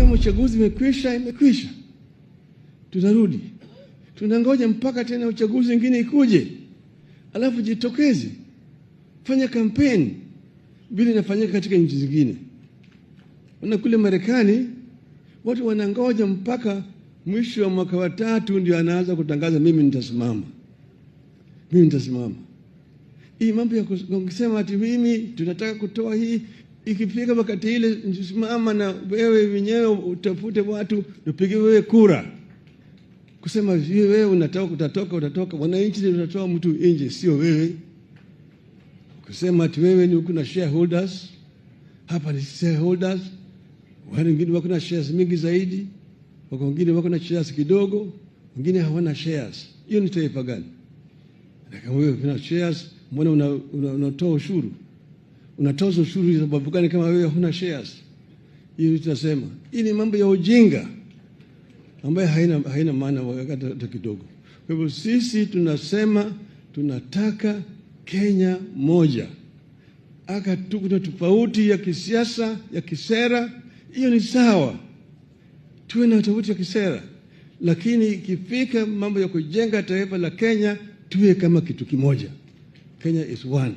kama uchaguzi imekwisha, imekwisha. Tunarudi. Tunangoja mpaka tena uchaguzi mwingine ikuje. Alafu jitokeze. Fanya kampeni vile inafanyika katika nchi zingine. Na kule Marekani watu wanangoja mpaka mwisho wa mwaka wa 3 ndio anaanza kutangaza mimi nitasimama. Mimi nitasimama. Hii mambo ya kusema ati mimi tunataka kutoa hii, ikifika wakati ile nitasimama na wewe wenyewe utafute watu upige wewe kura. Kusema wewe utatoka, wananchi ndio watatoa mtu nje, sio wewe. Kusema ati wewe ni uko na shareholders, hapa ni shareholders, wale wengine wako na shares mingi zaidi, wengine wako na shares kidogo, wengine hawana shares. Hiyo ni taifa gani? Na kama wewe una shares, mbona unatoa ushuru? Unatoza ushuru sababu gani kama wewe huna shares? Hiyo tutasema hii ni mambo ya ujinga ambayo haina maana hata kidogo. Kwa hivyo sisi tunasema tunataka Kenya moja. Kuna tofauti ya kisiasa, ya kisera, hiyo ni sawa. Tuwe na tofauti ya kisera, lakini ikifika mambo ya kujenga taifa la Kenya, tuwe kama kitu kimoja. Kenya is one.